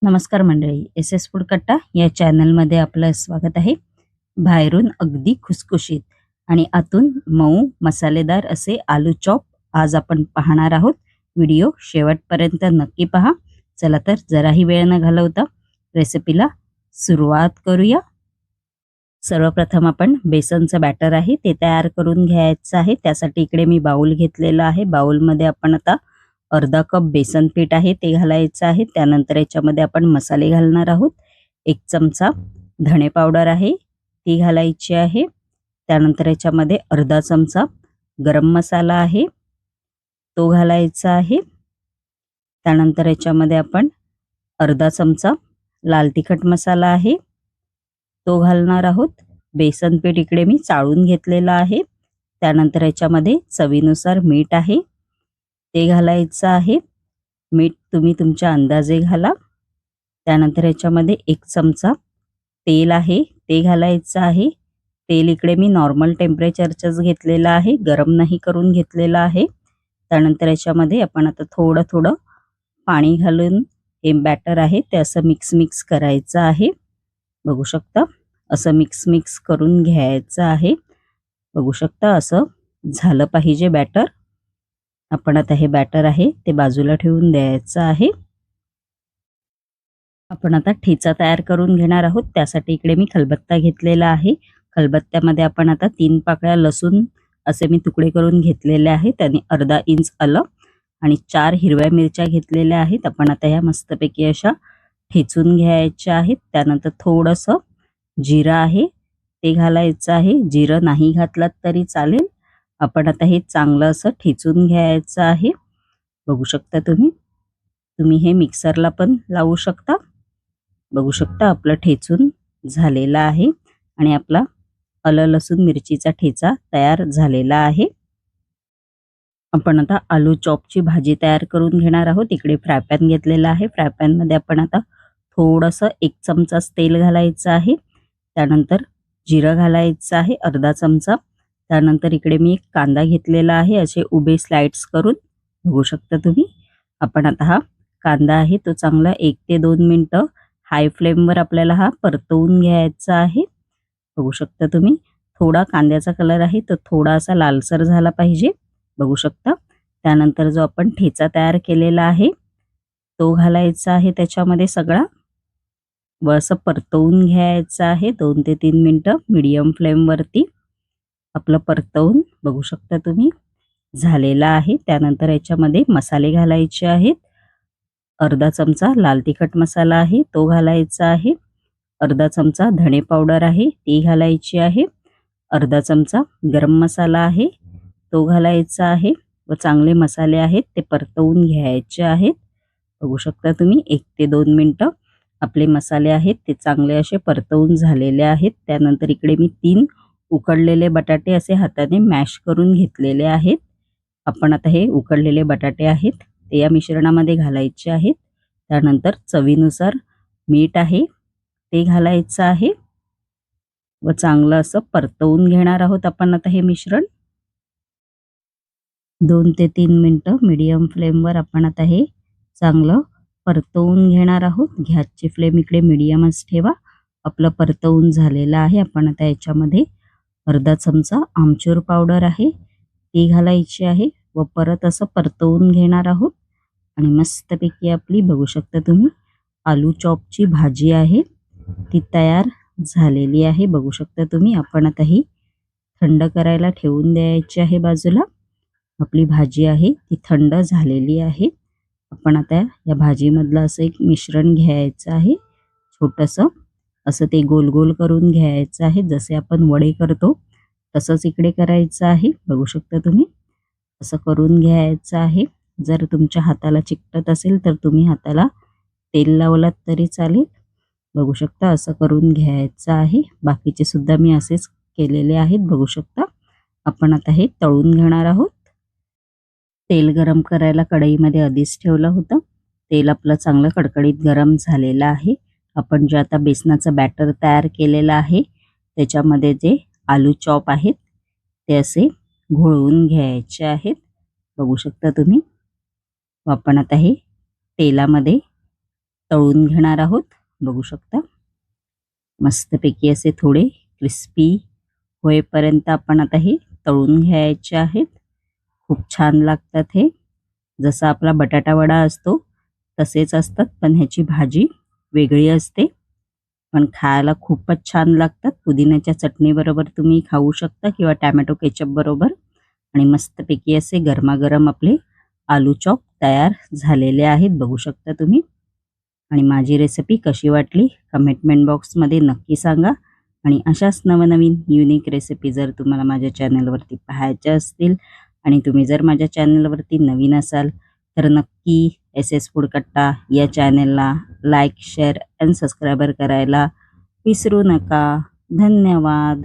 नमस्कार मंडळी, S S food कट्टा या चॅनलमध्ये आपलं स्वागत आहे. बाहेरून अगदी खुसखुशीत आणि आतून मऊ मसालेदार असे आलू चॉप आज आपण पाहणार आहोत. व्हिडिओ शेवटपर्यंत नक्की पहा. चला तर जराही वेळ न घालवता रेसिपीला सुरुवात करूया. सर्वप्रथम आपण बेसनचं बॅटर आहे ते तयार करून घ्यायचं आहे. त्यासाठी इकडे मी बाउल घेतलेला आहे. बाउलमध्ये आपण आता अर्धा कप बेसन पीठ आहे ते घालायचं आहे. त्यानंतर याच्यामध्ये आपण मसाले घालणार आहोत. 1 चमचा धणे पावडर आहे ती घालायची आहे. त्यानंतर याच्यामध्ये अर्धा चमचा गरम मसाला आहे तो घालायचा आहे. त्यानंतर याच्यामध्ये आपण अर्धा चमचा लाल तिखट मसाला आहे तो घालणार आहोत. बेसन पीठ इकडे मी चाळून घेतलेला आहे. त्यानंतर याच्यामध्ये चवीनुसार मीठ आहे ते घालायचं आहे. मीठ तुम्ही तुमच्या अंदाजे घाला. त्यानंतर याच्यामध्ये 1 चमचा तेल आहे ते घालायचं आहे. तेल इकडे मी नॉर्मल टेम्परेचरचंच घेतलेलं आहे, गरम नाही करून घेतलेलं आहे. त्यानंतर याच्यामध्ये आपण आता थोडं थोडं पाणी घालून हे बॅटर आहे ते असं मिक्स करायचं आहे. बघू शकता असं मिक्स करून घ्यायचं आहे. बघू शकता असं झालं पाहिजे बॅटर. आपण आता हे बॅटर आहे ते बाजूला ठेवून द्यायचं आहे. आपण आता ठेचा तयार करून घेणार आहोत. त्यासाठी इकडे मी खलबत्ता घेतलेला आहे. खलबत्त्यामध्ये आपण आता 3 पाकळ्या लसूण असे मी तुकडे करून घेतलेले आहेत. त्याने अर्धा इंच आलं आणि 4 हिरव्या मिरच्या घेतलेल्या आहेत. आपण आता ह्या मस्तपैकी अशा ठेचून घ्यायच्या आहेत. त्यानंतर थोडंसं जिरं आहे ते घालायचं आहे. जिरं नाही घातलात तरी चालेल. आपण आता हे चांगलं असं ठेचून घ्यायचं आहे. बघू शकता तुम्ही हे मिक्सरला पण लावू शकता. बघू शकता आपलं ठेचून झालेला आहे आणि आपला आलं लसूण मिरचीचा ठेचा तयार झालेला आहे. आपण आता आलू चॉपची भाजी तयार करून घेणार आहोत. इकडे फ्राय पॅन घेतलेला आहे. फ्राय पॅन मध्ये आपण आता थोडंसं 1 चमचा तेल घालायचं आहे. त्यानंतर जिरं घालायचं आहे अर्धा चमचा. त्यानंतर इकडे मी एक कांदा घेतलेला आहे असे उभे स्लाइड्स करून. बघू शकता तुम्ही. आपण आता हा कांदा आहे तो चांगला 1 ते 2 मिनिटं हाय फ्लेमवर आपल्याला हा परतवून घ्यायचा आहे. बघू शकता तुम्ही. थोडा कांद्याचा कलर आहे तो थोडासा लालसर झाला पाहिजे. बघू शकता. त्यानंतर जो आपण ठेचा तयार केलेला आहे तो घालायचा आहे त्याच्यामध्ये सगळा व असं परतवून घ्यायचं आहे 2 ते 3 मिनिटं मीडियम फ्लेमवरती आपलं परतवून. बघू शकता तुम्ही झालेला आहे. त्यानंतर याच्यामध्ये मसाले घालायचे आहेत. अर्धा चमचा लाल तिखट मसाला आहे तो घालायचा आहे. अर्धा चमचा धणे पावडर आहे ती घालायची आहे. अर्धा चमचा गरम मसाला आहे तो घालायचा आहे व चांगले मसाले आहेत ते परतवून घ्यायचे आहेत. बघू शकता तुम्ही 1 ते 2 मिनिटं आपले मसाले आहेत ते चांगले असे परतवून झालेले आहेत. त्यानंतर इकडे मी 3 उकडलेले बटाटे असे हाताने मॅश करून घेतलेले आहेत. आपण आता हे उकडलेले बटाटे आहेत ते या मिश्रणामध्ये घालायचे आहेत. त्यानंतर चवीनुसार मीठ आहे ते घालायचं आहे व चांगलं असं परतवून घेणार आहोत आपण आता हे मिश्रण. 2 ते 3 मिनिटं मीडियम फ्लेमवर आपण आता हे चांगलं परतवून घेणार आहोत. गॅसची फ्लेम इकडे मीडियमच ठेवा. आपलं परतवून झालेलं आहे. आपण आता याच्यामध्ये अर्धा चमचा आमचूर पावडर आहे ती घालायची आहे व परत असं परतवून घेणार आहोत. आणि मस्तपैकी आपली बघू शकता तुम्ही आलू चॉपची भाजी आहे ती तयार झालेली आहे. बघू शकता तुम्ही. आपण आता ही थंड करायला ठेवून द्यायची आहे बाजूला. आपली भाजी आहे ती थंड झालेली आहे. आपण आता या भाजीमधलं असं एक मिश्रण घ्यायचं आहे. छोटंसं असं ते गोल गोल करून घ्यायचं आहे. जसे आपण वडे करतो तसंच इकडे करायचं आहे. बघू शकता तुम्ही असं करून घ्यायचं आहे. जर तुमच्या हाताला चिकटत असेल तर तुम्ही हाताला तेल लावलात तरी चालेल. बघू शकता असं करून घ्यायचं आहे. बाकीचे सुद्धा मी असेच केलेले आहेत. बघू शकता. आपण आता हे तळून घेणार आहोत. तेल गरम करायला कढईमध्ये आधीच ठेवलं होतं. तेल आपलं चांगलं कडकडीत गरम झालेलं आहे. आपण जे आता बेसनाचं बॅटर तयार केलेलं आहे त्याच्यामध्ये जे आलू चॉप आहेत ते असे घोळवून घ्यायचे आहेत. बघू शकता तुम्ही. आपण आता हे तेलामध्ये तळून घेणार आहोत. बघू शकता मस्तपैकी असे थोडे क्रिस्पी होईपर्यंत आपण आता हे तळून घ्यायचे आहेत. खूप छान लागतात हे. जसा आपला बटाटा वडा असतो तसेच असतात, पण ह्याची भाजी वेगळी असते, पण खायला खूपच छान लागतात. पुदिन्याच्या चटणीबरोबर तुम्ही खाऊ शकता किंवा टॅमॅटो केचप बरोबर. आणि मस्तपैकी असे गरमागरम आपले आलू चॉप तयार झालेले आहेत. बघू शकता तुम्ही. आणि माझी रेसिपी कशी वाटली कमेंटमेंट बॉक्समध्ये नक्की सांगा. आणि अशाच नवनवीन युनिक रेसिपी जर तुम्हाला माझ्या चॅनलवरती पाहायच्या असतील आणि तुम्ही जर माझ्या चॅनलवरती नवीन असाल तर नक्की SS फूड कट्टा या चॅनलला लाईक, शेअर आणि सबस्क्राईबर करायला विसरू नका. धन्यवाद.